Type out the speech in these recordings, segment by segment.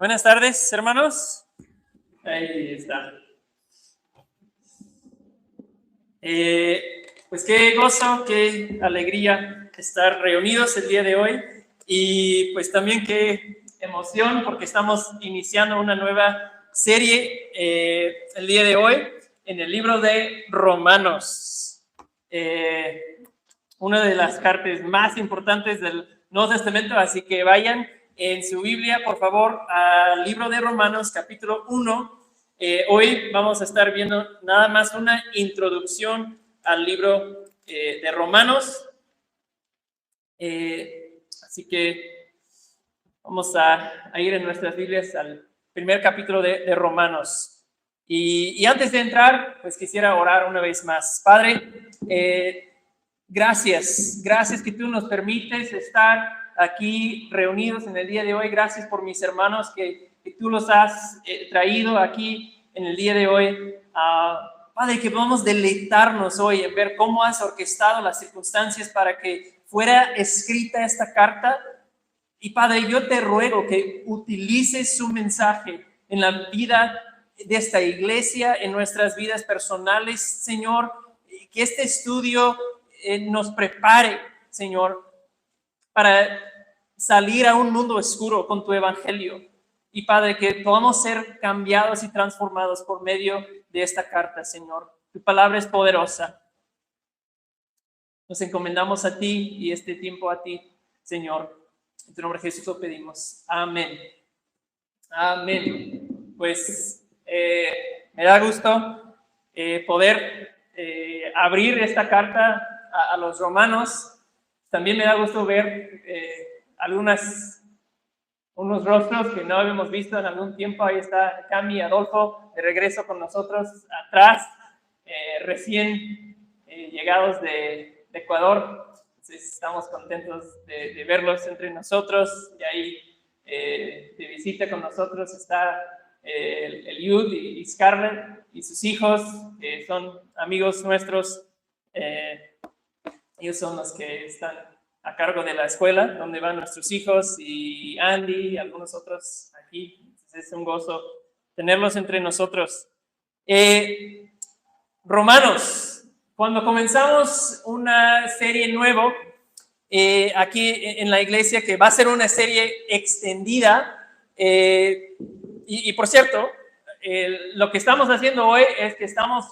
Buenas tardes, hermanos. Ahí está. Pues qué gozo, qué alegría estar reunidos el día de hoy y pues también qué emoción porque estamos iniciando una nueva serie el día de hoy en el libro de Romanos. Una de las cartas más importantes del Nuevo Testamento, así que vayan en su Biblia, por favor, al libro de Romanos, capítulo 1. Hoy vamos a estar viendo nada más una introducción al libro de Romanos. Así que vamos a ir en nuestras Biblias al primer capítulo de Romanos. Y antes de entrar, pues quisiera orar una vez más. Padre, gracias que tú nos permites estar aquí reunidos en el día de hoy. Gracias por mis hermanos que tú los has traído aquí en el día de hoy. Padre, que podamos deleitarnos hoy en ver cómo has orquestado las circunstancias para que fuera escrita esta carta. Y Padre, yo te ruego que utilices su mensaje en la vida de esta iglesia, en nuestras vidas personales, Señor, que este estudio nos prepare, Señor, para salir a un mundo oscuro con tu evangelio. Y Padre, que podamos ser cambiados y transformados por medio de esta carta, Señor. Tu palabra es poderosa. Nos encomendamos a ti y este tiempo a ti, Señor. En tu nombre Jesús lo pedimos. Amén. Amén. Pues me da gusto poder abrir esta carta a los romanos. También me da gusto ver unos rostros que no habíamos visto en algún tiempo. Ahí está Cami y Adolfo de regreso con nosotros atrás, recién llegados de Ecuador. Entonces estamos contentos de verlos entre nosotros. Y ahí de visita con nosotros está el Yud y Scarlett y sus hijos, que son amigos nuestros. Ellos son los que están a cargo de la escuela donde van nuestros hijos, y Andy y algunos otros aquí. Entonces es un gozo tenerlos entre nosotros. Romanos, cuando comenzamos una serie nueva aquí en la iglesia, que va a ser una serie extendida, y por cierto, lo que estamos haciendo hoy es que estamos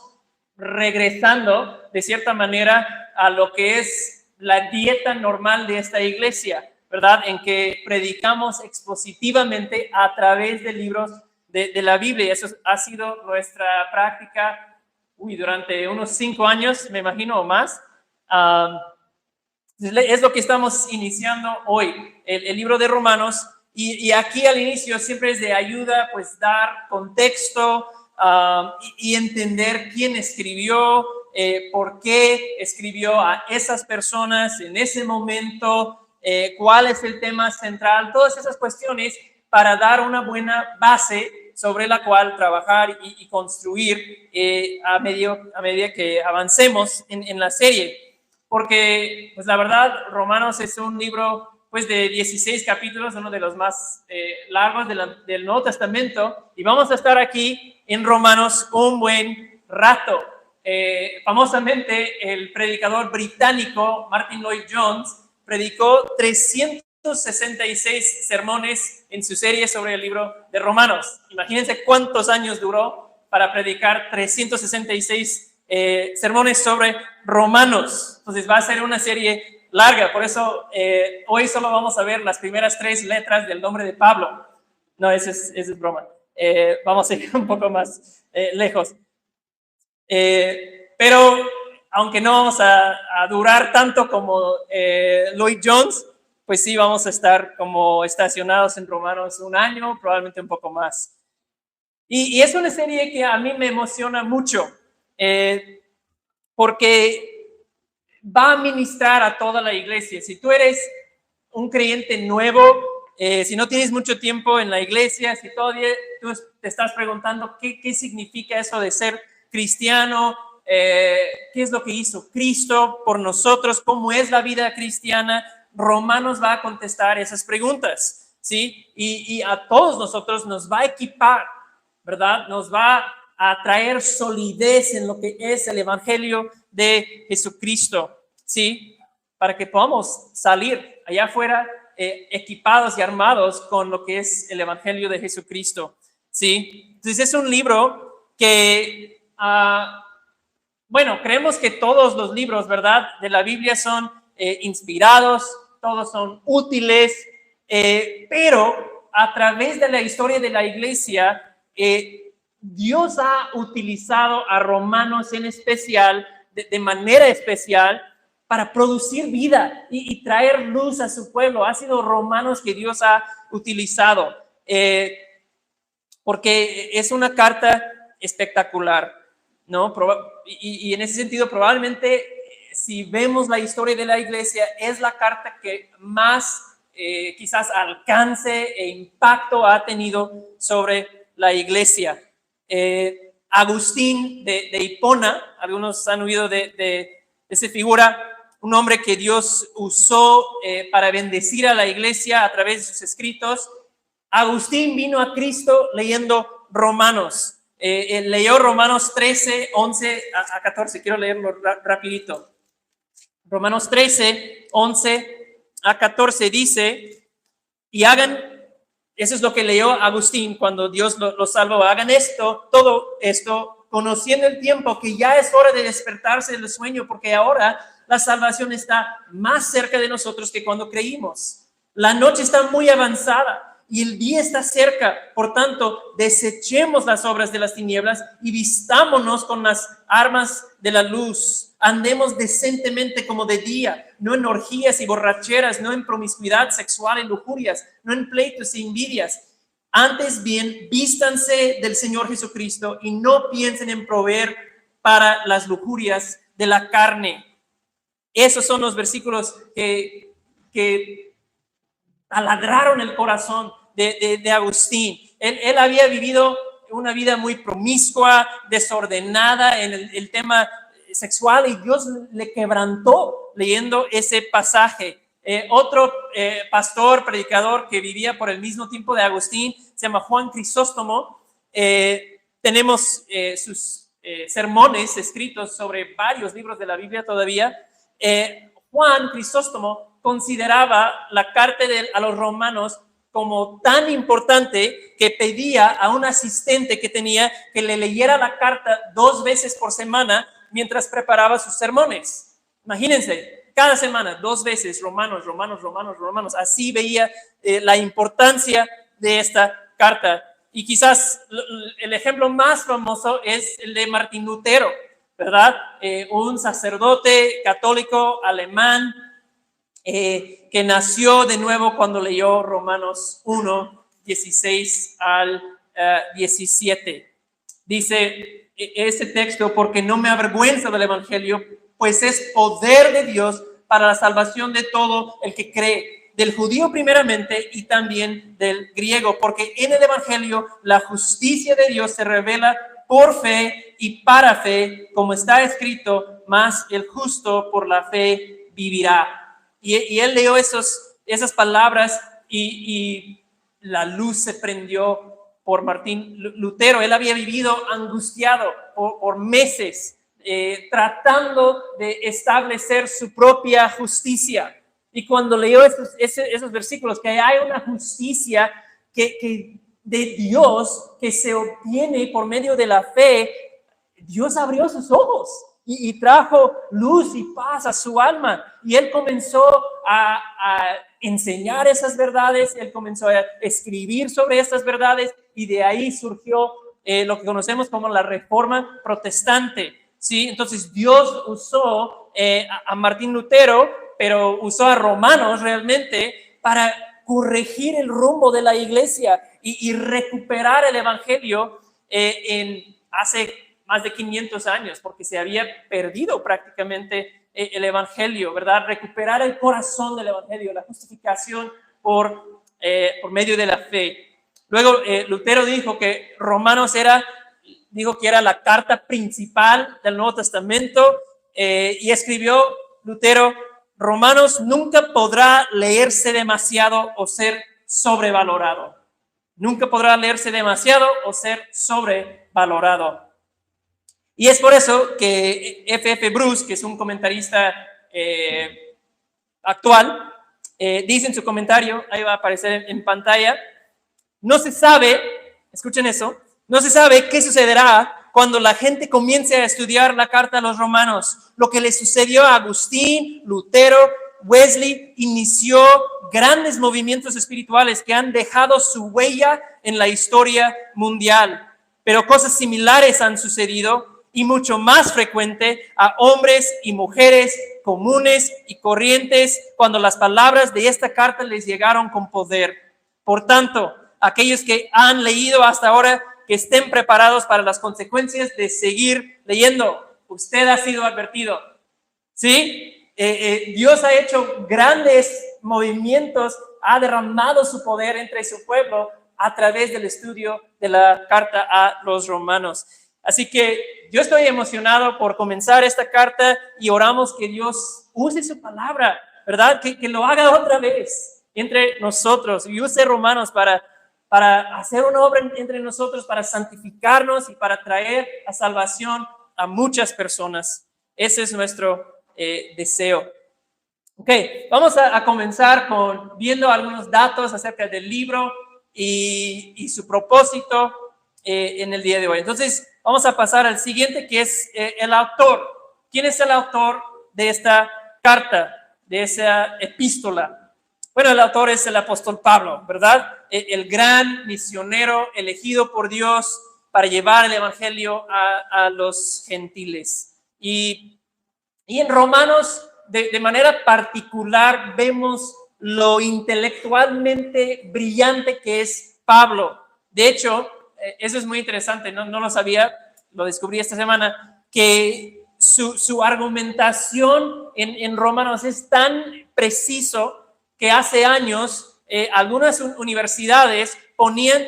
regresando de cierta manera a lo que es la dieta normal de esta iglesia, ¿verdad? En que predicamos expositivamente a través de libros de la Biblia. Eso ha sido nuestra práctica durante unos 5 años, me imagino, o más. Es lo que estamos iniciando hoy, el libro de Romanos. Y aquí al inicio siempre es de ayuda, pues dar contexto y entender quién escribió, por qué escribió a esas personas en ese momento, cuál es el tema central, todas esas cuestiones para dar una buena base sobre la cual trabajar y construir a medida que avancemos en la serie. Porque, pues la verdad, Romanos es un libro pues de 16 capítulos, uno de los más largos del Nuevo Testamento, y vamos a estar aquí en Romanos un buen rato. Famosamente, el predicador británico Martin Lloyd-Jones predicó 366 sermones en su serie sobre el libro de Romanos. Imagínense cuántos años duró para predicar 366 sermones sobre Romanos. Entonces va a ser una serie larga, por eso hoy solo vamos a ver las primeras 3 letras del nombre de Pablo. No, esa es broma. Vamos a ir un poco más lejos. Pero aunque no vamos a durar tanto como Lloyd-Jones, pues sí vamos a estar como estacionados en Romanos 1 año, probablemente un poco más. Y es una serie que a mí me emociona mucho, porque va a ministrar a toda la iglesia. Si tú eres un creyente nuevo, si no tienes mucho tiempo en la iglesia, si todavía tú te estás preguntando qué significa eso de ser cristiano, qué es lo que hizo Cristo por nosotros, cómo es la vida cristiana, Romanos va a contestar esas preguntas. ¿sí? Y a todos nosotros nos va a equipar, ¿verdad? Nos va a traer solidez en lo que es el Evangelio de Jesucristo, ¿sí? Para que podamos salir allá afuera equipados y armados con lo que es el Evangelio de Jesucristo, ¿sí? Entonces es un libro que, bueno, creemos que todos los libros, ¿verdad?, de la Biblia son inspirados, todos son útiles, pero a través de la historia de la iglesia, Dios ha utilizado a Romanos en especial, de manera especial, para producir vida y traer luz a su pueblo. Ha sido Romanos que Dios ha utilizado, porque es una carta espectacular, ¿no? Y en ese sentido, probablemente, si vemos la historia de la iglesia, es la carta que más quizás alcance e impacto ha tenido sobre la iglesia. Agustín de Hipona, algunos han oído de esa figura, un hombre que Dios usó para bendecir a la iglesia a través de sus escritos. Agustín vino a Cristo leyendo Romanos. Leyó Romanos 13, 11 a 14. Quiero leerlo rapidito. Romanos 13, 11 a 14 dice, y hagan, eso es lo que leyó Agustín cuando Dios lo salvó, hagan todo esto, conociendo el tiempo, que ya es hora de despertarse del sueño, porque ahora la salvación está más cerca de nosotros que cuando creímos. La noche está muy avanzada y el día está cerca. Por tanto, desechemos las obras de las tinieblas y vistámonos con las armas de la luz. Andemos decentemente como de día, no en orgías y borracheras, no en promiscuidad sexual y lujurias, no en pleitos y envidias. Antes bien, vístanse del Señor Jesucristo y no piensen en proveer para las lujurias de la carne. Esos son los versículos que taladraron el corazón de Agustín. Él había vivido una vida muy promiscua, desordenada en el tema sexual, y Dios le quebrantó leyendo ese pasaje. Otro pastor, predicador que vivía por el mismo tiempo de Agustín, se llama Juan Crisóstomo. Tenemos sus sermones escritos sobre varios libros de la Biblia todavía. Juan Crisóstomo consideraba la carta a los romanos como tan importante que pedía a un asistente que tenía que le leyera la carta 2 veces por semana mientras preparaba sus sermones. Imagínense, cada semana 2 veces Romanos. Así veía la importancia de esta carta. Y quizás el ejemplo más famoso es el de Martín Lutero, ¿verdad? Un sacerdote católico alemán que nació de nuevo cuando leyó Romanos 1, 16 al 17. Dice ese texto, porque no me avergüenza del Evangelio, pues es poder de Dios para la salvación de todo el que cree, del judío primeramente y también del griego, porque en el Evangelio la justicia de Dios se revela por fe y para fe, como está escrito, mas el justo por la fe vivirá. Y él leyó esas palabras y la luz se prendió por Martín Lutero. Él había vivido angustiado por meses, tratando de establecer su propia justicia. Y cuando leyó esos versículos, que hay una justicia que de Dios que se obtiene por medio de la fe, Dios abrió sus ojos y trajo luz y paz a su alma. Y él comenzó a enseñar esas verdades, él comenzó a escribir sobre estas verdades, y de ahí surgió lo que conocemos como la Reforma Protestante, ¿sí? Entonces Dios usó a Martín Lutero, pero usó a Romanos realmente para corregir el rumbo de la iglesia y recuperar el Evangelio hace más de 500 años, porque se había perdido prácticamente el Evangelio, ¿verdad? Recuperar el corazón del Evangelio, la justificación por medio de la fe. Luego Lutero dijo que Romanos era la carta principal del Nuevo Testamento, y escribió Lutero: Romanos nunca podrá leerse demasiado o ser sobrevalorado. Nunca podrá leerse demasiado o ser sobrevalorado. Y es por eso que F.F. Bruce, que es un comentarista actual, dice en su comentario, ahí va a aparecer en pantalla, no se sabe, escuchen eso, no se sabe qué sucederá cuando la gente comience a estudiar la carta a los romanos. Lo que le sucedió a Agustín, Lutero, Wesley, inició grandes movimientos espirituales que han dejado su huella en la historia mundial. Pero cosas similares han sucedido y mucho más frecuente a hombres y mujeres comunes y corrientes cuando las palabras de esta carta les llegaron con poder. Por tanto, aquellos que han leído hasta ahora, que estén preparados para las consecuencias de seguir leyendo. Usted ha sido advertido. ¿Sí? Dios ha hecho grandes movimientos, ha derramado su poder entre su pueblo a través del estudio de la carta a los romanos. Así que yo estoy emocionado por comenzar esta carta y oramos que Dios use su palabra, ¿verdad? Que lo haga otra vez entre nosotros y use Romanos para hacer una obra entre nosotros, para santificarnos y para traer a salvación a muchas personas. Ese es nuestro deseo. Ok, vamos a comenzar viendo algunos datos acerca del libro y su propósito en el día de hoy. Entonces, vamos a pasar al siguiente, que es el autor. ¿Quién es el autor de esta carta, de esa epístola? Bueno, el autor es el apóstol Pablo, ¿verdad? El gran misionero elegido por Dios para llevar el evangelio a los gentiles. Y en Romanos, de manera particular, vemos lo intelectualmente brillante que es Pablo. De hecho, eso es muy interesante, no lo sabía, lo descubrí esta semana, que su argumentación en Romanos es tan preciso que hace años algunas universidades ponían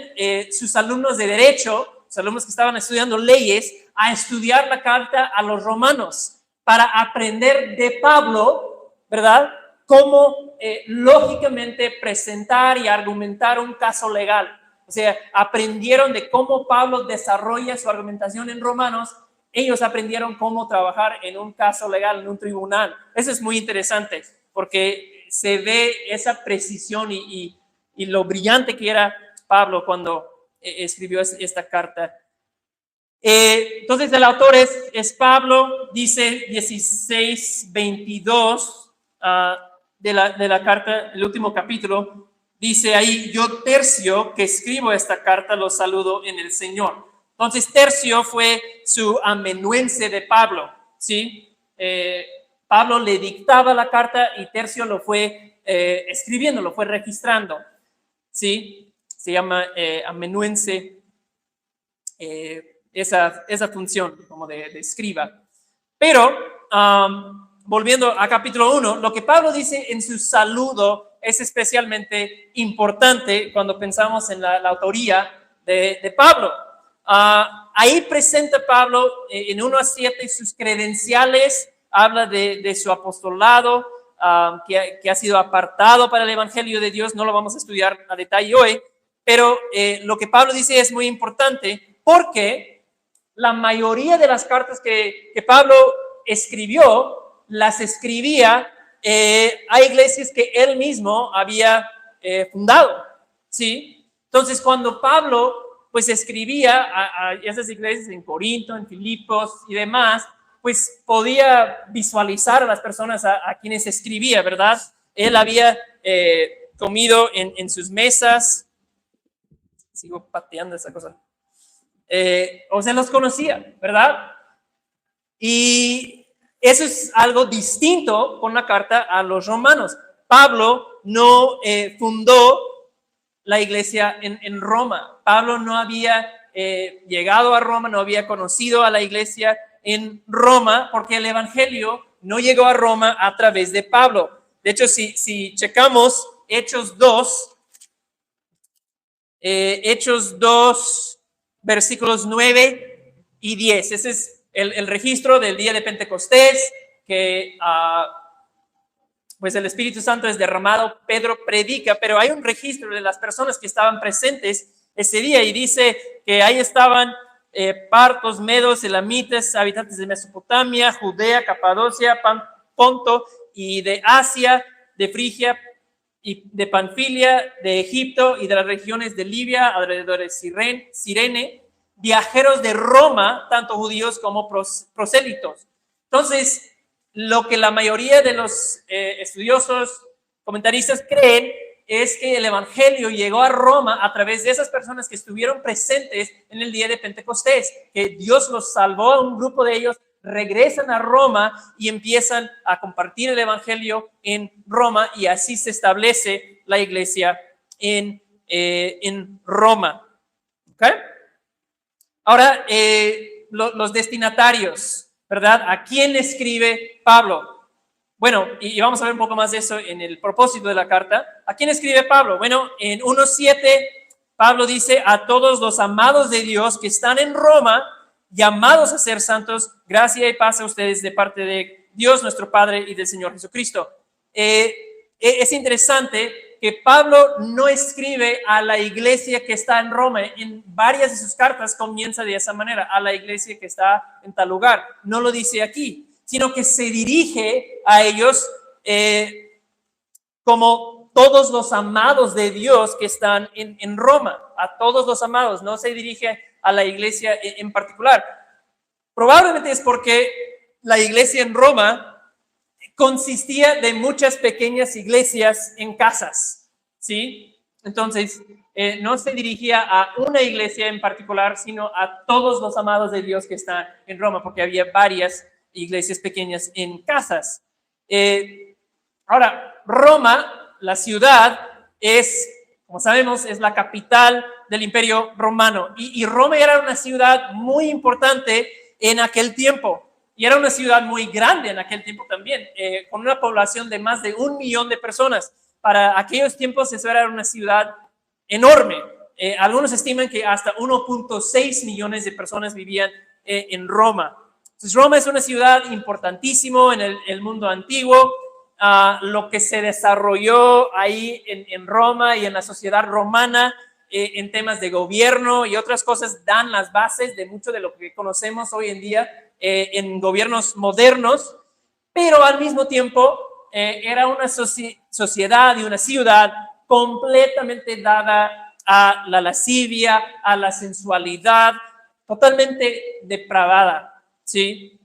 sus alumnos de derecho, los alumnos que estaban estudiando leyes, a estudiar la carta a los romanos para aprender de Pablo, ¿verdad? Cómo lógicamente presentar y argumentar un caso legal. O sea, aprendieron de cómo Pablo desarrolla su argumentación en Romanos. Ellos aprendieron cómo trabajar en un caso legal, en un tribunal. Eso es muy interesante porque se ve esa precisión y lo brillante que era Pablo cuando escribió esta carta. Entonces el autor es Pablo, dice 16:22 de la carta, el último capítulo, dice ahí, yo Tercio, que escribo esta carta, los saludo en el Señor. Entonces Tercio fue su amanuense de Pablo, ¿sí? Pablo le dictaba la carta y Tercio lo fue escribiendo, lo fue registrando, ¿sí? Se llama amanuense, esa función como de escriba. Pero, volviendo a capítulo 1, lo que Pablo dice en su saludo es especialmente importante cuando pensamos en la autoría de Pablo. Ahí presenta Pablo en 1-7 sus credenciales, habla de su apostolado, que ha sido apartado para el evangelio de Dios. No lo vamos a estudiar a detalle hoy, pero lo que Pablo dice es muy importante porque la mayoría de las cartas que Pablo escribió, las escribía a iglesias que él mismo había fundado, ¿sí? Entonces, cuando Pablo pues escribía a esas iglesias en Corinto, en Filipos y demás, pues podía visualizar a las personas a quienes escribía, ¿verdad? Él había comido en sus mesas, sigo pateando esa cosa, o sea, los conocía, ¿verdad? Y eso es algo distinto con la carta a los romanos. Pablo no fundó la iglesia en Roma. Pablo no había llegado a Roma, no había conocido a la iglesia en Roma, porque el evangelio no llegó a Roma a través de Pablo. De hecho, si checamos Hechos 2, versículos 9 y 10, ese es el registro del día de Pentecostés, que pues el Espíritu Santo es derramado, Pedro predica, pero hay un registro de las personas que estaban presentes ese día y dice que ahí estaban partos, medos, elamitas, habitantes de Mesopotamia, Judea, Capadocia, Ponto y de Asia, de Frigia y de Panfilia, de Egipto y de las regiones de Libia, alrededor de Cirene, viajeros de Roma, tanto judíos como prosélitos. Entonces, lo que la mayoría de los estudiosos, comentaristas creen es que el evangelio llegó a Roma a través de esas personas que estuvieron presentes en el día de Pentecostés, que Dios los salvó a un grupo de ellos, regresan a Roma y empiezan a compartir el evangelio en Roma y así se establece la iglesia en Roma. ¿Okay? Ahora, los destinatarios, ¿verdad? ¿A quién escribe Pablo? Bueno, y vamos a ver un poco más de eso en el propósito de la carta. ¿A quién escribe Pablo? Bueno, en 1:7, Pablo dice: a todos los amados de Dios que están en Roma, llamados a ser santos, gracia y paz a ustedes de parte de Dios nuestro Padre y del Señor Jesucristo. Es interesante que Pablo no escribe a la iglesia que está en Roma. En varias de sus cartas comienza de esa manera: a la iglesia que está en tal lugar. No lo dice aquí, sino que se dirige a ellos como todos los amados de Dios que están en Roma, a todos los amados, no se dirige a la iglesia en particular. Probablemente es porque la iglesia en Roma consistía de muchas pequeñas iglesias en casas, ¿sí? Entonces, no se dirigía a una iglesia en particular, sino a todos los amados de Dios que están en Roma, porque había varias iglesias pequeñas en casas. Ahora, Roma, la ciudad, como sabemos, es la capital del Imperio Romano. Y Roma era una ciudad muy importante en aquel tiempo. Y era una ciudad muy grande en aquel tiempo también, con una población de más de 1 millón de personas. Para aquellos tiempos eso era una ciudad enorme. Algunos estiman que hasta 1.6 millones de personas vivían en Roma. Entonces, Roma es una ciudad importantísima en el mundo antiguo. Lo que se desarrolló ahí en Roma y en la sociedad romana en temas de gobierno y otras cosas dan las bases de mucho de lo que conocemos hoy en día en gobiernos modernos, pero al mismo tiempo era una sociedad y una ciudad completamente dada a la lascivia, a la sensualidad, totalmente depravada, ¿sí?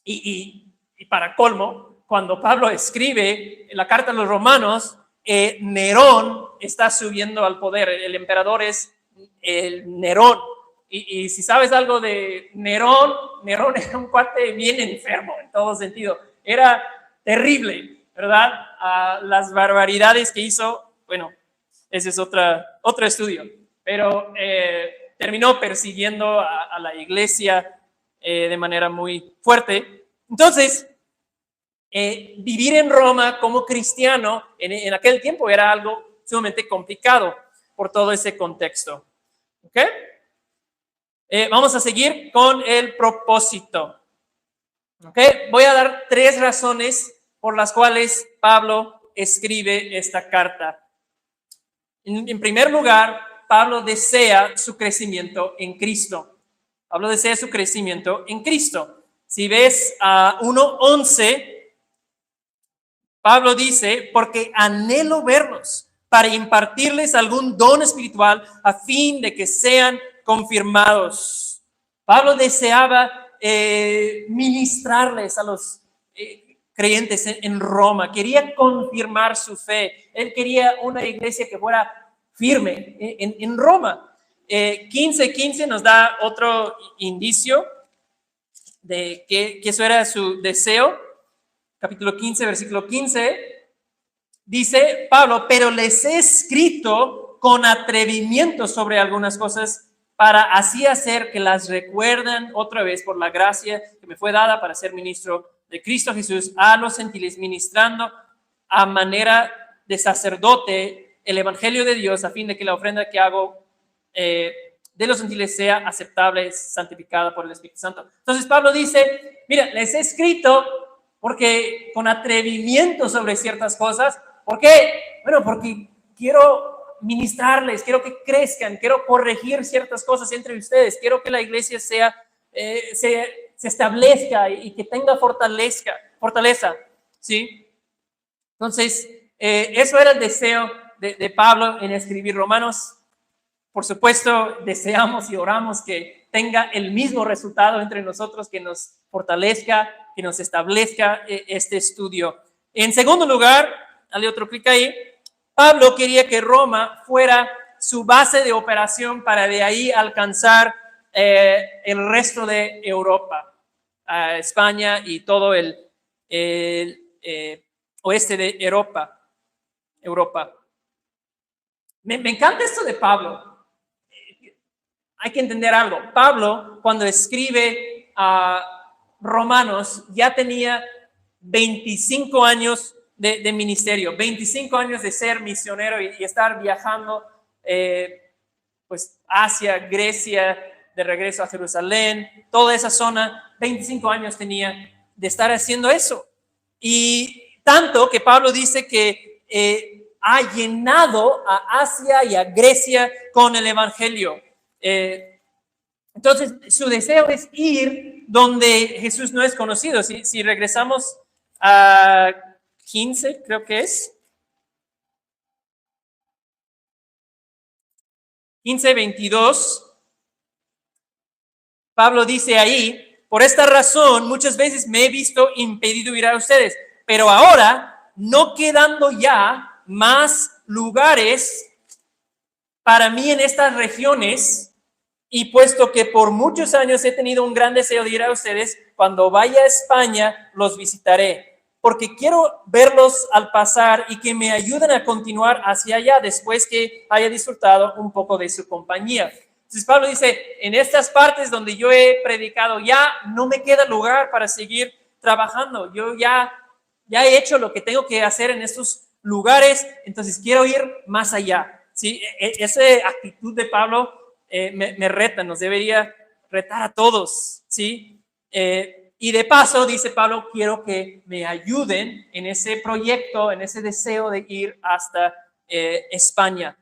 Y para colmo, cuando Pablo escribe la carta a los romanos, Nerón está subiendo al poder. El emperador es Nerón. Y si sabes algo de Nerón era un cuate bien enfermo en todo sentido. Era terrible, ¿verdad? Las barbaridades que hizo, bueno, ese es otro estudio. Pero terminó persiguiendo a la iglesia de manera muy fuerte. Entonces, vivir en Roma como cristiano en aquel tiempo era algo sumamente complicado por todo ese contexto. ¿Ok? Vamos a seguir con el propósito. ¿Ok? Voy a dar 3 razones por las cuales Pablo escribe esta carta. En primer lugar, Pablo desea su crecimiento en Cristo. Pablo desea su crecimiento en Cristo. Si ves a 1:11, Pablo dice: porque anhelo verlos para impartirles algún don espiritual a fin de que sean confirmados. Pablo deseaba ministrarles a los creyentes en Roma. Quería confirmar su fe. Él quería una iglesia que fuera firme en Roma. 15:15 nos da otro indicio de que eso era su deseo. Capítulo 15, versículo 15, dice Pablo: pero les he escrito con atrevimiento sobre algunas cosas para así hacer que las recuerden otra vez por la gracia que me fue dada para ser ministro de Cristo Jesús a los gentiles, ministrando a manera de sacerdote el evangelio de Dios, a fin de que la ofrenda que hago de los gentiles sea aceptable, santificada por el Espíritu Santo. Entonces Pablo dice: mira, les he escrito porque con atrevimiento sobre ciertas cosas. ¿Por qué? Bueno, porque quiero ministrarles, quiero que crezcan, quiero corregir ciertas cosas entre ustedes, quiero que la iglesia se establezca y que tenga fortaleza, ¿sí? Entonces, eso era el deseo de Pablo en escribir Romanos. Por supuesto, deseamos y oramos que tenga el mismo resultado entre nosotros, que nos fortalezca, que nos establezca este estudio. En segundo lugar, dale otro clic ahí, Pablo quería que Roma fuera su base de operación para de ahí alcanzar el resto de Europa, España y todo el oeste de Europa. Me encanta esto de Pablo. Hay que entender algo. Pablo, cuando escribe a Romanos, ya tenía 25 años de ministerio, 25 años de ser misionero y estar viajando pues hacia Grecia, de regreso a Jerusalén, toda esa zona. 25 años tenía de estar haciendo eso. Y tanto que Pablo dice que ha llenado a Asia y a Grecia con el evangelio. Entonces, su deseo es ir donde Jesús no es conocido. Si regresamos a 15, creo que es 15:22, Pablo dice ahí: por esta razón muchas veces me he visto impedido ir a ustedes, pero ahora, no quedando ya más lugares para mí en estas regiones, y puesto que por muchos años he tenido un gran deseo de ir a ustedes, cuando vaya a España los visitaré, porque quiero verlos al pasar y que me ayuden a continuar hacia allá después que haya disfrutado un poco de su compañía. Entonces Pablo dice: en estas partes donde yo he predicado ya no me queda lugar para seguir trabajando. Yo ya he hecho lo que tengo que hacer en estos lugares, entonces quiero ir más allá. ¿Sí? Esa actitud de Pablo me reta, nos debería retar a todos, ¿sí? Y de paso, dice Pablo, quiero que me ayuden en ese proyecto, en ese deseo de ir hasta España.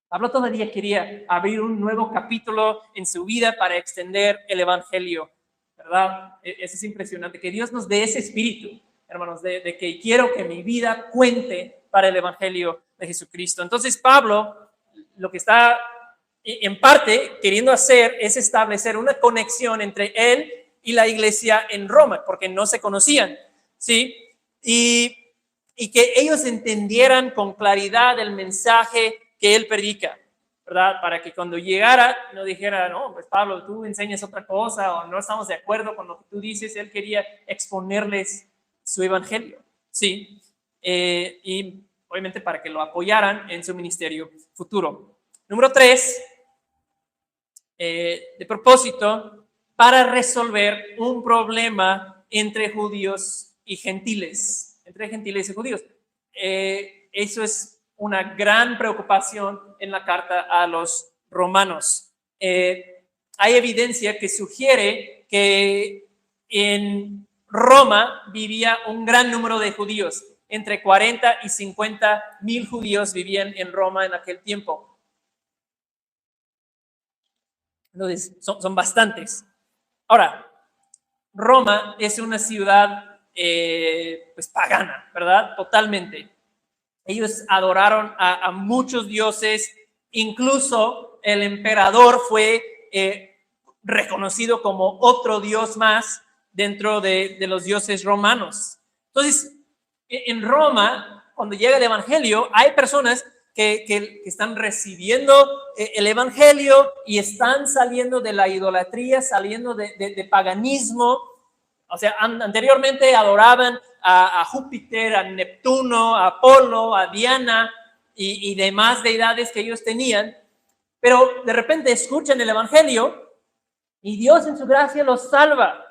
Pablo todavía quería abrir un nuevo capítulo en su vida para extender el evangelio, ¿verdad? Eso es impresionante, que Dios nos dé ese espíritu, hermanos, de que quiero que mi vida cuente para el evangelio de Jesucristo. Entonces Pablo lo que está en parte queriendo hacer es establecer una conexión entre él y la iglesia en Roma, porque no se conocían, ¿sí? Y que ellos entendieran con claridad el mensaje que él predica, ¿verdad? Para que cuando llegara no dijera: no, pues Pablo, tú enseñas otra cosa, o no estamos de acuerdo con lo que tú dices. Él quería exponerles su evangelio, ¿sí? Y obviamente para que lo apoyaran en su ministerio futuro. Número 3, de propósito, para resolver un problema entre judíos y gentiles, entre gentiles y judíos. Eso es una gran preocupación en la carta a los romanos. Hay evidencia que sugiere que en Roma vivía un gran número de judíos. Entre 40 y 50 mil judíos vivían en Roma en aquel tiempo. Entonces, son bastantes. Ahora, Roma es una ciudad pues pagana, ¿verdad? Totalmente. Ellos adoraron a muchos dioses, incluso el emperador fue reconocido como otro dios más dentro de los dioses romanos. Entonces, en Roma, cuando llega el evangelio, hay personas que están recibiendo el evangelio y están saliendo de la idolatría, saliendo de paganismo. O sea, anteriormente adoraban a Júpiter, a Neptuno, a Apolo, a Diana y demás deidades que ellos tenían, pero de repente escuchan el evangelio y Dios en su gracia los salva.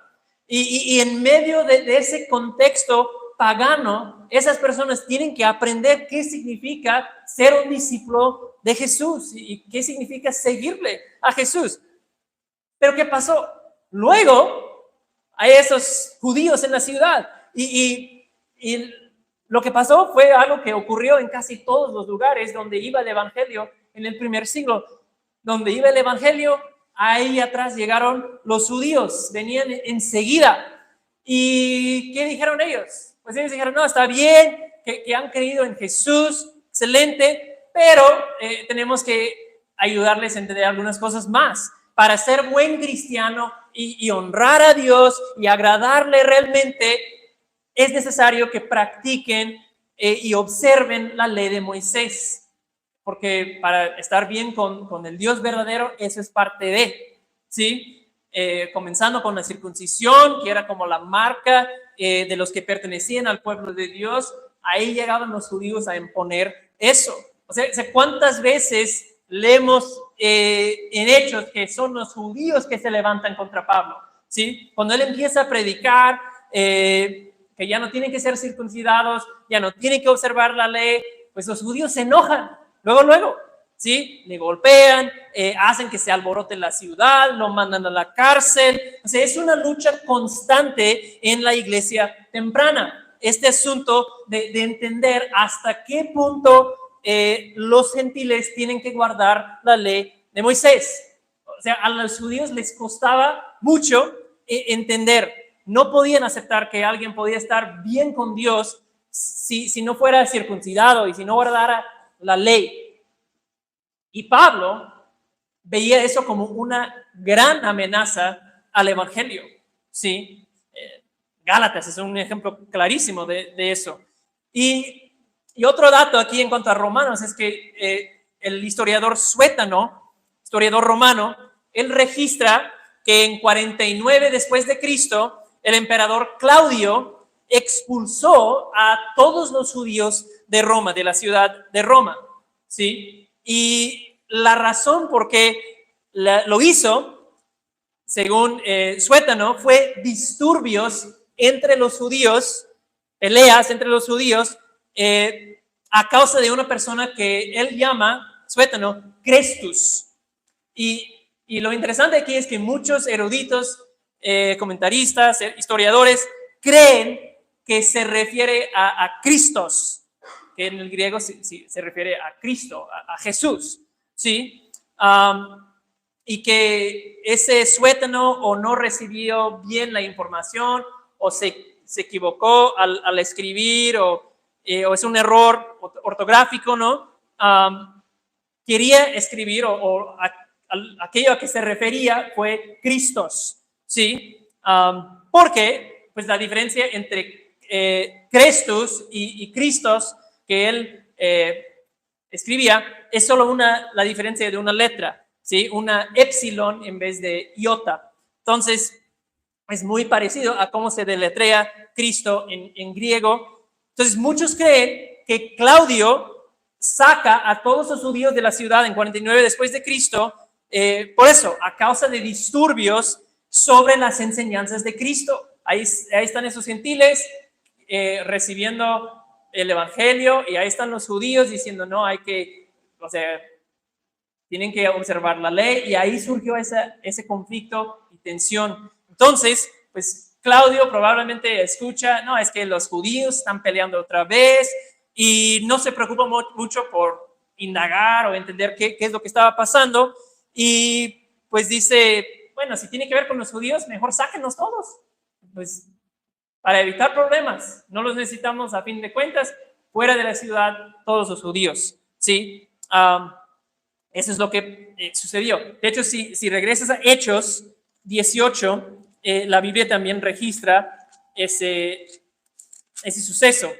Y en medio de ese contexto pagano, esas personas tienen que aprender qué significa ser un discípulo de Jesús y qué significa seguirle a Jesús. Pero ¿qué pasó? Luego hay esos judíos en la ciudad Y lo que pasó fue algo que ocurrió en casi todos los lugares donde iba el evangelio en el primer siglo. Donde iba el evangelio, ahí atrás llegaron los judíos, venían enseguida. ¿Y qué dijeron ellos? Pues ellos dijeron, no, está bien que han creído en Jesús, excelente, pero tenemos que ayudarles a entender algunas cosas más. Para ser buen cristiano y honrar a Dios y agradarle realmente, es necesario que practiquen y observen la ley de Moisés. Porque para estar bien con el Dios verdadero, eso es parte de, ¿sí? Comenzando con la circuncisión, que era como la marca de los que pertenecían al pueblo de Dios, ahí llegaban los judíos a imponer eso. O sea, ¿cuántas veces leemos en Hechos que son los judíos que se levantan contra Pablo? ¿Sí? Cuando él empieza a predicar que ya no tienen que ser circuncidados, ya no tienen que observar la ley, pues los judíos se enojan, luego, ¿sí? Le golpean, hacen que se alborote la ciudad, lo mandan a la cárcel. O sea, es una lucha constante en la iglesia temprana. Este asunto de entender hasta qué punto los gentiles tienen que guardar la ley de Moisés. O sea, a los judíos les costaba mucho entender. No podían aceptar que alguien podía estar bien con Dios si no fuera circuncidado y si no guardara la ley. Y Pablo veía eso como una gran amenaza al evangelio, ¿sí? Gálatas es un ejemplo clarísimo de eso. Y otro dato aquí en cuanto a Romanos es que el historiador Suétano, historiador romano, él registra que en 49 después de Cristo, el emperador Claudio expulsó a todos los judíos de Roma, de la ciudad de Roma, ¿sí? Y la razón por qué lo hizo, según Suétano, fue disturbios entre los judíos, peleas entre los judíos, a causa de una persona que él llama, Suétano, Crestus. Y lo interesante aquí es que muchos eruditos, comentaristas, historiadores, creen que se refiere a Cristos, que en el griego se refiere a Cristo, a Jesús, ¿sí? Y que ese Suétano o no recibió bien la información o se equivocó al escribir o es un error ortográfico, ¿no? Quería escribir aquello a que se refería fue Cristos, ¿sí? Porque pues la diferencia entre Crestus y Cristos que él escribía es solo la diferencia de una letra, ¿sí? Una épsilon en vez de iota. Entonces, es muy parecido a cómo se deletrea Cristo en griego. Entonces, muchos creen que Claudio saca a todos los judíos de la ciudad en 49 después de Cristo, por eso, a causa de disturbios sobre las enseñanzas de Cristo. Ahí están esos gentiles recibiendo el evangelio y ahí están los judíos diciendo, no, tienen que observar la ley, y ahí surgió ese conflicto y tensión. Entonces, pues Claudio probablemente escucha, no, es que los judíos están peleando otra vez, y no se preocupa mucho por indagar o entender qué es lo que estaba pasando, y pues dice, bueno, si tiene que ver con los judíos, mejor sáquenlos todos, pues para evitar problemas, no los necesitamos a fin de cuentas, fuera de la ciudad todos los judíos, ¿sí? Eso es lo que sucedió. De hecho, si regresas a Hechos 18, la Biblia también registra ese suceso.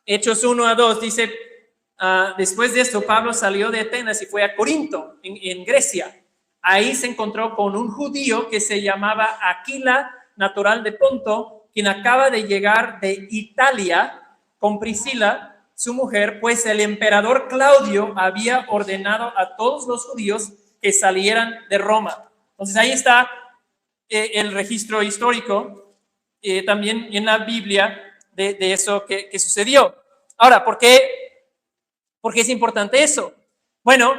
Hechos 1-2 dice, después de esto Pablo salió de Atenas y fue a Corinto, en Grecia. Ahí se encontró con un judío que se llamaba Aquila, natural de Ponto, quien acaba de llegar de Italia con Priscila, su mujer, pues el emperador Claudio había ordenado a todos los judíos que salieran de Roma. Entonces ahí está el registro histórico, también en la Biblia, de eso que sucedió. Ahora, ¿por qué es importante eso? Bueno,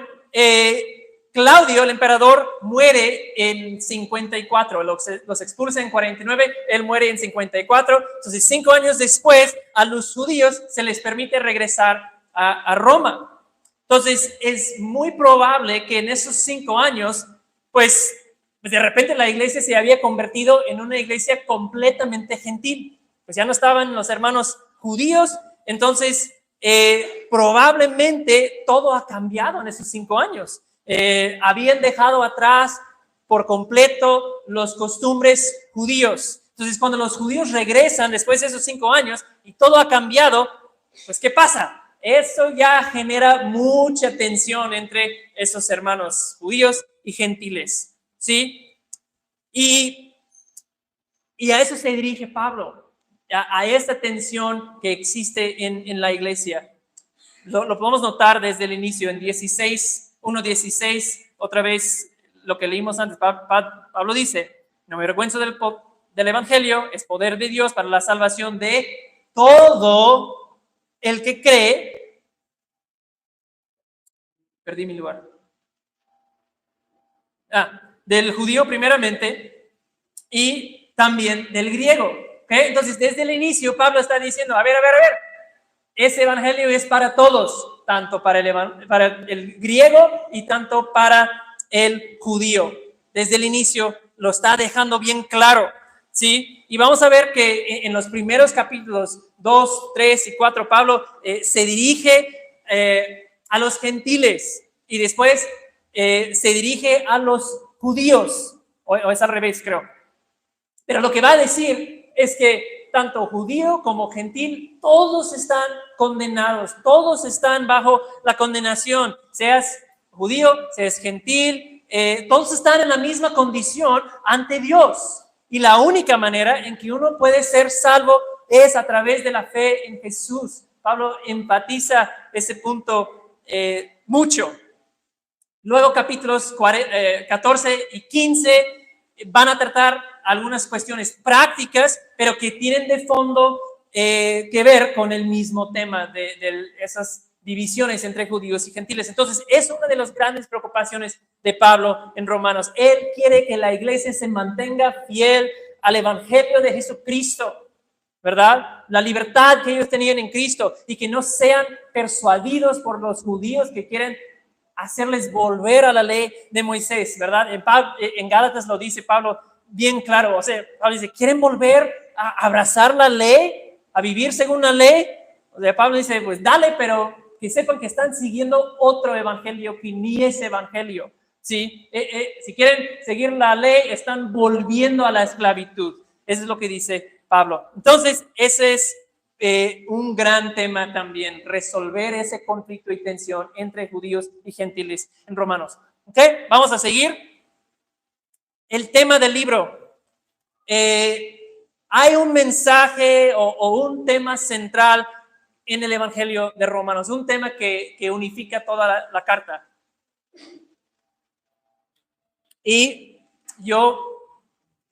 Claudio, el emperador, muere en 54, los expulsa en 49, él muere en 54, entonces 5 años después a los judíos se les permite regresar a Roma. Entonces es muy probable que en esos 5 años, pues de repente la iglesia se había convertido en una iglesia completamente gentil, pues ya no estaban los hermanos judíos, entonces probablemente todo ha cambiado en esos 5 años. Habían dejado atrás por completo los costumbres judíos. Entonces, cuando los judíos regresan después de esos 5 años y todo ha cambiado, pues ¿qué pasa? Eso ya genera mucha tensión entre esos hermanos judíos y gentiles, ¿sí? Y a eso se dirige Pablo, a esta tensión que existe en la iglesia. Lo podemos notar desde el inicio, en 1:16, otra vez lo que leímos antes. Pablo dice: no me avergüenzo del evangelio, es poder de Dios para la salvación de todo el que cree. Perdí mi lugar. Del judío primeramente y también del griego. ¿Okay? Entonces, desde el inicio, Pablo está diciendo: a ver, ese evangelio es para todos, tanto para el griego y tanto para el judío. Desde el inicio lo está dejando bien claro, ¿sí? Y vamos a ver que en los primeros capítulos 2, 3 y 4, Pablo se dirige a los gentiles y después se dirige a los judíos, o es al revés, creo. Pero lo que va a decir es que tanto judío como gentil, todos están condenados, todos están bajo la condenación, seas judío, seas gentil, todos están en la misma condición ante Dios. Y la única manera en que uno puede ser salvo es a través de la fe en Jesús. Pablo enfatiza ese punto mucho. Luego capítulos 14 y 15 van a tratar algunas cuestiones prácticas, pero que tienen de fondo que ver con el mismo tema de esas divisiones entre judíos y gentiles. Entonces, es una de las grandes preocupaciones de Pablo en Romanos. Él quiere que la iglesia se mantenga fiel al evangelio de Jesucristo, ¿verdad? La libertad que ellos tenían en Cristo y que no sean persuadidos por los judíos que quieren hacerles volver a la ley de Moisés, ¿verdad? En Gálatas lo dice Pablo bien claro, o sea, Pablo dice: ¿quieren volver a abrazar la ley, a vivir según la ley? O sea, Pablo dice: pues dale, pero que sepan que están siguiendo otro evangelio que ni es evangelio, ¿sí? Si quieren seguir la ley, están volviendo a la esclavitud. Eso es lo que dice Pablo. Entonces, ese es un gran tema también, resolver ese conflicto y tensión entre judíos y gentiles en Romanos. ¿Ok? Vamos a seguir. El tema del libro. Hay un mensaje o un tema central en el Evangelio de Romanos, un tema que unifica toda la carta. Y yo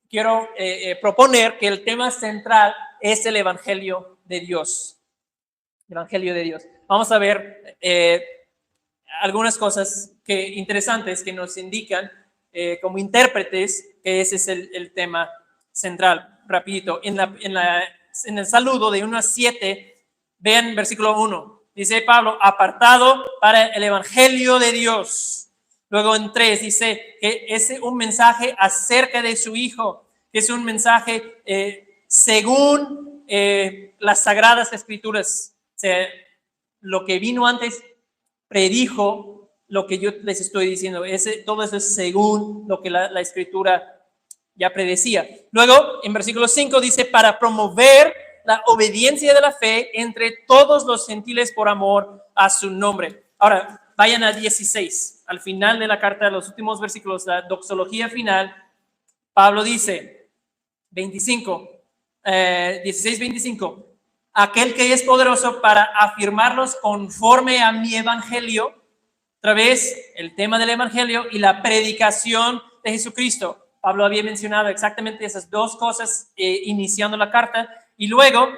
quiero proponer que el tema central es el Evangelio de Dios. El Evangelio de Dios. Vamos a ver algunas cosas interesantes que nos indican como intérpretes que ese es el tema central. Rapidito, en el saludo de 1 a 7, vean versículo 1. Dice Pablo: apartado para el Evangelio de Dios. Luego en 3 dice que es un mensaje acerca de su Hijo, que es un mensaje según las Sagradas Escrituras. O sea, lo que vino antes predijo lo que yo les estoy diciendo. Todo eso es según lo que la Escritura ya predecía. Luego, en versículo 5 dice: para promover la obediencia de la fe entre todos los gentiles por amor a su nombre. Ahora, vayan a 16, al final de la carta, los últimos versículos, la doxología final. Pablo dice, 16-25, aquel que es poderoso para afirmarlos conforme a mi evangelio. Otra vez, el tema del evangelio y la predicación de Jesucristo. Pablo había mencionado exactamente esas dos cosas iniciando la carta. Y luego,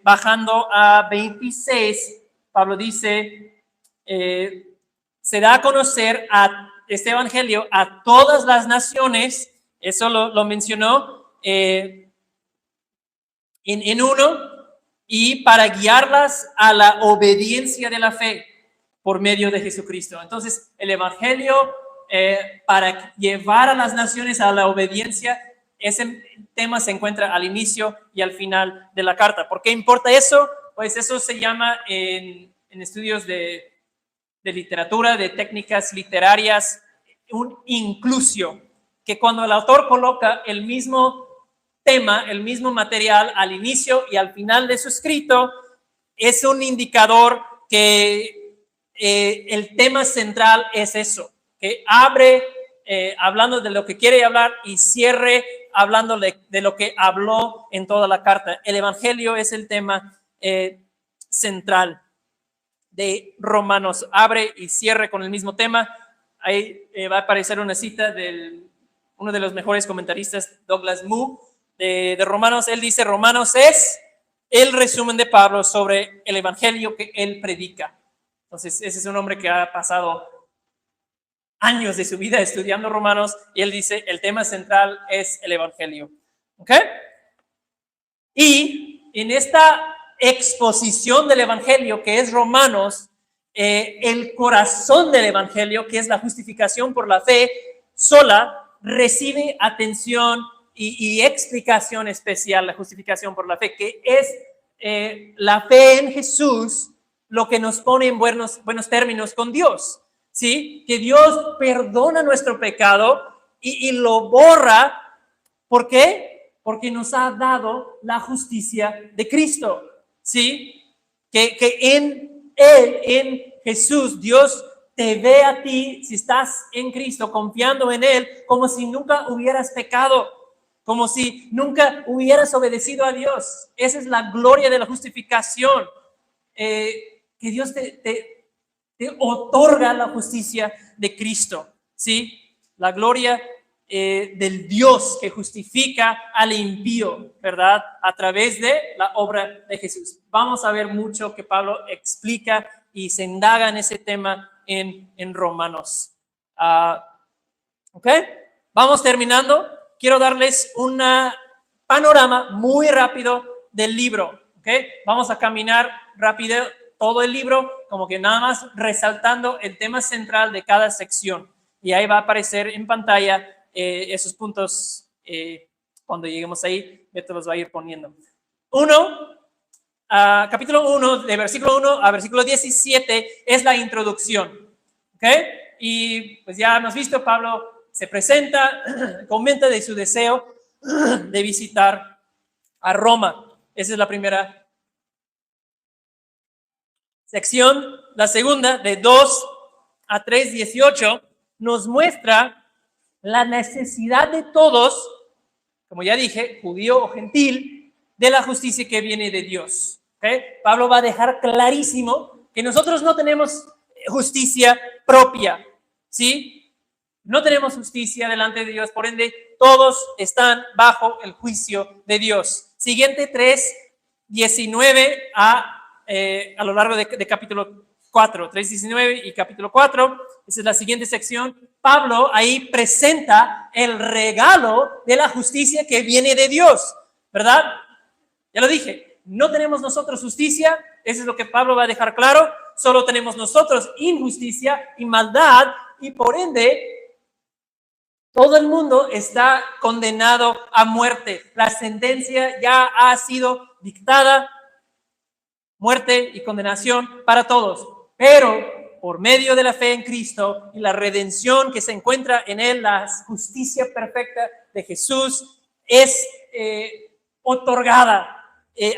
bajando a 26, Pablo dice, se da a conocer a este evangelio a todas las naciones, eso lo mencionó en uno, y para guiarlas a la obediencia de la fe por medio de Jesucristo. Entonces, el evangelio para llevar a las naciones a la obediencia, ese tema se encuentra al inicio y al final de la carta. ¿Por qué importa eso? Pues eso se llama en estudios de literatura, de técnicas literarias, un inclusio, que cuando el autor coloca el mismo tema, el mismo material al inicio y al final de su escrito, es un indicador que el tema central es eso, que abre hablando de lo que quiere hablar y cierre hablando de lo que habló en toda la carta. El evangelio es el tema central de Romanos, abre y cierre con el mismo tema. Ahí va a aparecer una cita de uno de los mejores comentaristas, Douglas Moo, de Romanos. Él dice: Romanos es el resumen de Pablo sobre el evangelio que él predica. Entonces, ese es un hombre que ha pasado años de su vida estudiando Romanos, y él dice: el tema central es el evangelio. ¿Ok? Y en esta exposición del evangelio que es Romanos, el corazón del evangelio, que es la justificación por la fe sola, recibe atención y explicación especial. La justificación por la fe, que es la fe en Jesús, lo que nos pone en buenos términos con Dios, ¿sí? Que Dios perdona nuestro pecado y lo borra. ¿Por qué? Porque nos ha dado la justicia de Cristo, ¿sí? Que en Él, en Jesús, Dios te ve a ti, si estás en Cristo, confiando en Él, como si nunca hubieras pecado, como si nunca hubieras obedecido a Dios. Esa es la gloria de la justificación, que Dios te otorga la justicia de Cristo, ¿sí? La gloria del Dios que justifica al impío, ¿verdad? A través de la obra de Jesús. Vamos a ver mucho que Pablo explica y se indaga en ese tema en Romanos. ¿Ok? Vamos terminando. Quiero darles un panorama muy rápido del libro. ¿Ok? Vamos a caminar rápido todo el libro, como que nada más resaltando el tema central de cada sección. Y ahí va a aparecer en pantalla esos puntos. Cuando lleguemos ahí, Beto los va a ir poniendo. Capítulo 1, de versículo 1 a versículo 17, es la introducción. ¿Ok? Y pues ya hemos visto, Pablo se presenta, comenta de su deseo de visitar a Roma. Esa es la primera sección. La segunda, de 2 a 3:18, nos muestra la necesidad de todos, como ya dije, judío o gentil, de la justicia que viene de Dios. ¿Okay? Pablo va a dejar clarísimo que nosotros no tenemos justicia propia, ¿sí? No tenemos justicia delante de Dios, por ende, todos están bajo el juicio de Dios. Siguiente 3:19 a lo largo de capítulo 4, 3:19 y capítulo 4, esa es la siguiente sección. Pablo ahí presenta el regalo de la justicia que viene de Dios, ¿verdad? Ya lo dije, no tenemos nosotros justicia, eso es lo que Pablo va a dejar claro, solo tenemos nosotros injusticia y maldad, y por ende todo el mundo está condenado a muerte. La sentencia ya ha sido dictada, muerte y condenación para todos, pero por medio de la fe en Cristo y la redención que se encuentra en Él, la justicia perfecta de Jesús es otorgada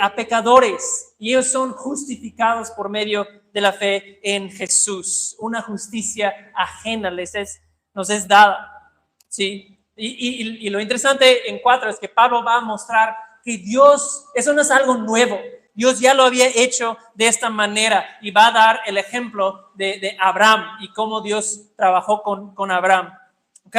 a pecadores, y ellos son justificados por medio de la fe en Jesús. Una justicia ajena nos es dada, ¿sí? Y lo interesante en 4 es que Pablo va a mostrar que Dios, eso no es algo nuevo. Dios ya lo había hecho de esta manera, y va a dar el ejemplo de Abraham y cómo Dios trabajó con Abraham. ¿Ok?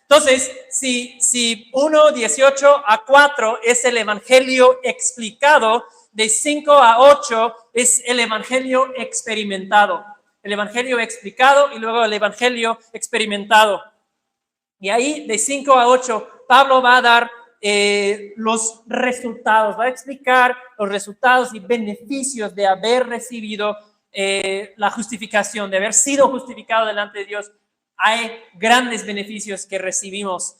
Entonces, si 1:18 a 4 es el evangelio explicado, de 5 a 8 es el evangelio experimentado. el evangelio explicado y luego el evangelio experimentado. Y ahí de 5 a 8, Pablo va a dar los resultados, va a explicar los resultados y beneficios de haber recibido la justificación, de haber sido justificado delante de Dios. Hay grandes beneficios que recibimos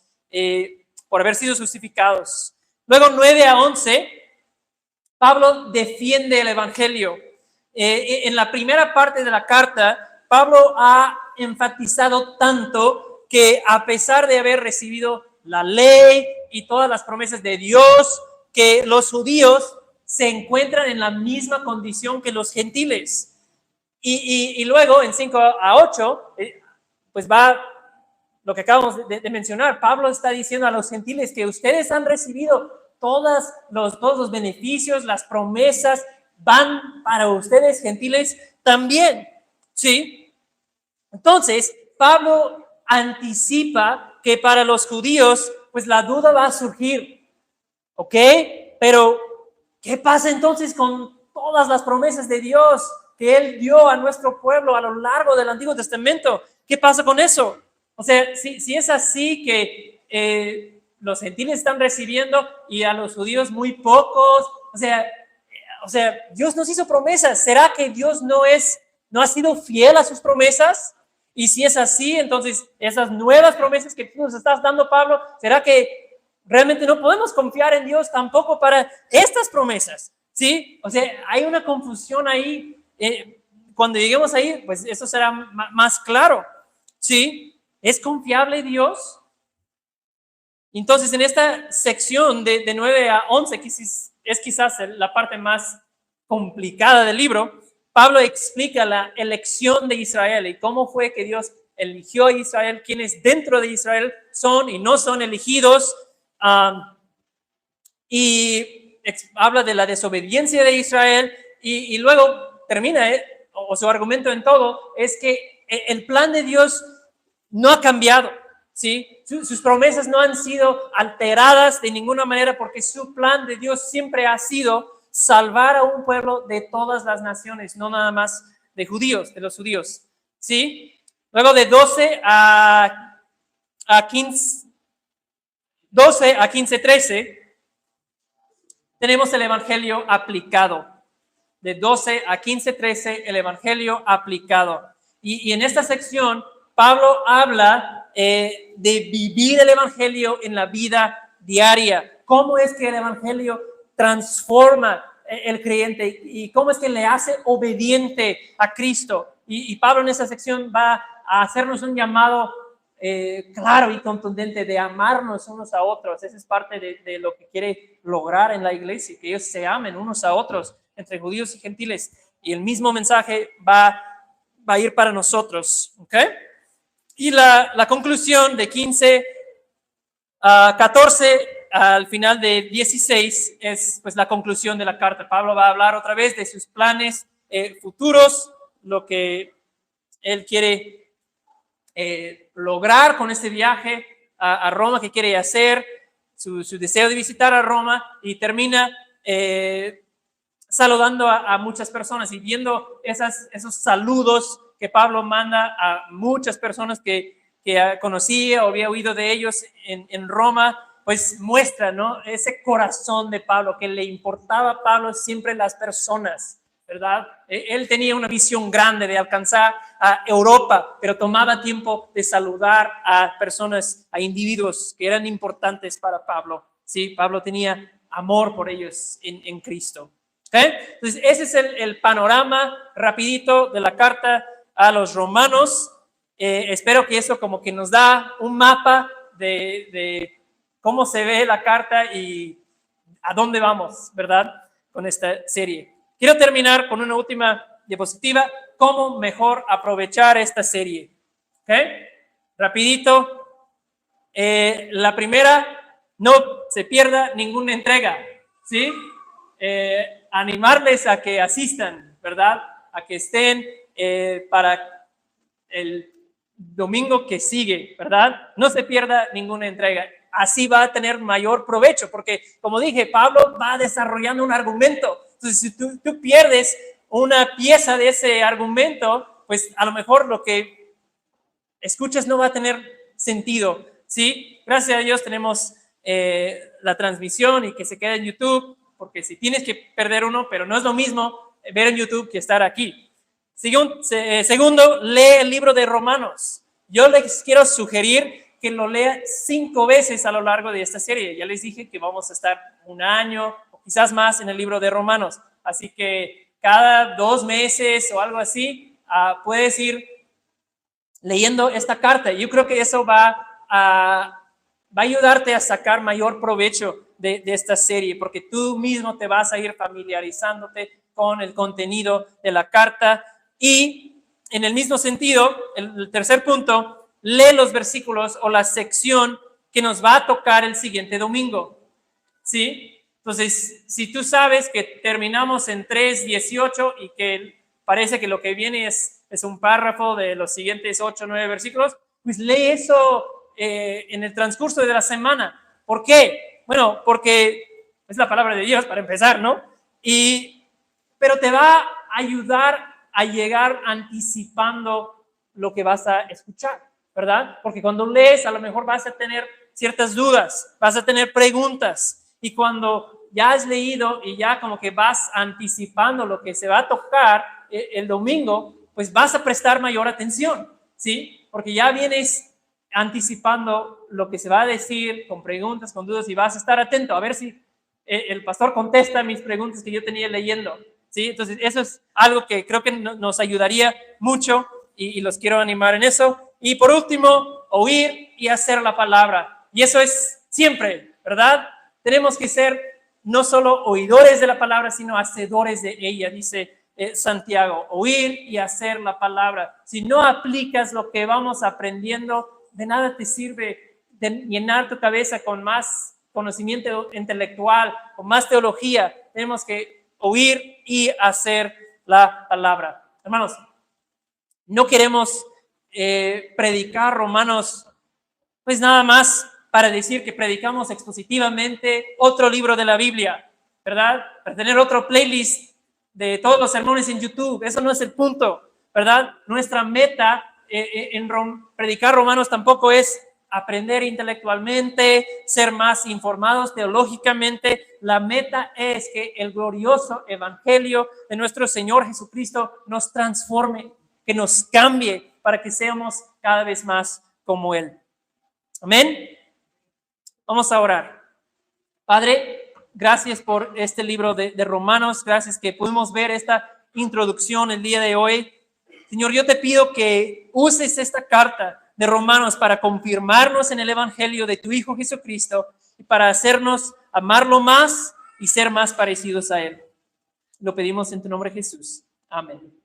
por haber sido justificados. Luego 9 a 11, Pablo defiende el evangelio. En la primera parte de la carta, Pablo ha enfatizado tanto que a pesar de haber recibido la ley y todas las promesas de Dios, que los judíos se encuentran en la misma condición que los gentiles. Y luego en 5 a 8, pues va lo que acabamos de mencionar. Pablo está diciendo a los gentiles que ustedes han recibido todos los beneficios, las promesas, van para ustedes gentiles también, ¿sí? Entonces, Pablo anticipa que para los judíos, pues la duda va a surgir, ¿ok? Pero, ¿qué pasa entonces con todas las promesas de Dios que Él dio a nuestro pueblo a lo largo del Antiguo Testamento? ¿Qué pasa con eso? O sea, si es así que los gentiles están recibiendo y a los judíos muy pocos, o sea, Dios nos hizo promesas. ¿Será que Dios no ha sido fiel a sus promesas? Y si es así, entonces esas nuevas promesas que tú nos estás dando, Pablo, ¿será que realmente no podemos confiar en Dios tampoco para estas promesas? ¿Sí? O sea, hay una confusión ahí. Cuando lleguemos ahí, pues eso será más claro. ¿Sí? ¿Es confiable Dios? Entonces, en esta sección de 9 a 11, que es quizás la parte más complicada del libro, Pablo explica la elección de Israel y cómo fue que Dios eligió a Israel, quienes dentro de Israel son y no son elegidos, y habla de la desobediencia de Israel y luego termina, o su argumento en todo, es que el plan de Dios no ha cambiado. ¿Sí? Sus promesas no han sido alteradas de ninguna manera porque su plan de Dios siempre ha sido salvar a un pueblo de todas las naciones, no nada más de los judíos. ¿Sí? Luego de 12 a 15, 13, tenemos el evangelio aplicado. De 12 a 15, 13, el evangelio aplicado. Y en esta sección, Pablo habla de vivir el evangelio en la vida diaria. ¿Cómo es que el evangelio transforma el creyente y cómo es que le hace obediente a Cristo? Y Pablo en esta sección va a hacernos un llamado claro y contundente de amarnos unos a otros. Esa es parte de lo que quiere lograr en la iglesia, que ellos se amen unos a otros entre judíos y gentiles. Y el mismo mensaje va a ir para nosotros, ¿ok? Y la conclusión de 15 a 14 al final de 16 es pues la conclusión de la carta. Pablo va a hablar otra vez de sus planes futuros, lo que él quiere lograr con este viaje a Roma que quiere hacer, su deseo de visitar a Roma, y termina saludando a muchas personas y viendo esos saludos que Pablo manda a muchas personas que conocía o había oído de ellos en Roma, pues muestra, ¿no?, ese corazón de Pablo, que le importaba a Pablo siempre las personas, ¿verdad? Él tenía una visión grande de alcanzar a Europa, pero tomaba tiempo de saludar a personas, a individuos que eran importantes para Pablo. Sí, Pablo tenía amor por ellos en Cristo. ¿Okay? Entonces, ese es el panorama rapidito de la carta a los romanos. Espero que eso como que nos da un mapa de cómo se ve la carta y a dónde vamos, ¿verdad?, con esta serie. Quiero terminar con una última diapositiva, cómo mejor aprovechar esta serie. ¿Ok? Rapidito. La primera, no se pierda ninguna entrega, ¿sí? Animarles a que asistan, ¿verdad?, a que estén para el domingo que sigue, ¿verdad? No se pierda ninguna entrega. Así va a tener mayor provecho, porque como dije, Pablo va desarrollando un argumento. Entonces, si tú pierdes una pieza de ese argumento, pues a lo mejor lo que escuchas no va a tener sentido, ¿sí? Gracias a Dios tenemos la transmisión y que se queda en YouTube, porque si tienes que perder uno, pero no es lo mismo ver en YouTube que estar aquí. Segundo, lee el libro de Romanos. Yo les quiero sugerir que lo lea 5 veces a lo largo de esta serie. Ya les dije que vamos a estar 1 año o quizás más en el libro de Romanos. Así que cada 2 meses o algo así, puedes ir leyendo esta carta. Yo creo que eso va a ayudarte a sacar mayor provecho de esta serie, porque tú mismo te vas a ir familiarizándote con el contenido de la carta. Y en el mismo sentido, el tercer punto, lee los versículos o la sección que nos va a tocar el siguiente domingo, ¿sí? Entonces, si tú sabes que terminamos en 3:18 y que parece que lo que viene es un párrafo de los siguientes 8 o 9 versículos, pues lee eso en el transcurso de la semana. ¿Por qué? Bueno, porque es la palabra de Dios para empezar, ¿no? Pero te va a ayudar a llegar anticipando lo que vas a escuchar, ¿verdad? Porque cuando lees a lo mejor vas a tener ciertas dudas, vas a tener preguntas, y cuando ya has leído y ya como que vas anticipando lo que se va a tocar el domingo, pues vas a prestar mayor atención, ¿sí? Porque ya vienes anticipando lo que se va a decir con preguntas, con dudas, y vas a estar atento a ver si el pastor contesta mis preguntas que yo tenía leyendo, ¿sí? Entonces eso es algo que creo que nos ayudaría mucho, y los quiero animar en eso. Y por último, oír y hacer la palabra, y eso es siempre, ¿verdad? Tenemos que ser no solo oidores de la palabra, sino hacedores de ella, dice Santiago, oír y hacer la palabra. Si no aplicas lo que vamos aprendiendo, de nada te sirve de llenar tu cabeza con más conocimiento intelectual, con más teología. Tenemos que oír y hacer la palabra. Hermanos, no queremos predicar Romanos pues nada más para decir que predicamos expositivamente otro libro de la Biblia, ¿verdad? Para tener otro playlist de todos los sermones en YouTube. Eso no es el punto, ¿verdad? Nuestra meta en predicar Romanos tampoco es aprender intelectualmente, ser más informados teológicamente. La meta es que el glorioso evangelio de nuestro Señor Jesucristo nos transforme, que nos cambie para que seamos cada vez más como Él. Amén. Vamos a orar. Padre, gracias por este libro de Romanos. Gracias que pudimos ver esta introducción el día de hoy. Señor, yo te pido que uses esta carta de Romanos para confirmarnos en el evangelio de tu Hijo Jesucristo y para hacernos amarlo más y ser más parecidos a Él. Lo pedimos en tu nombre, Jesús. Amén.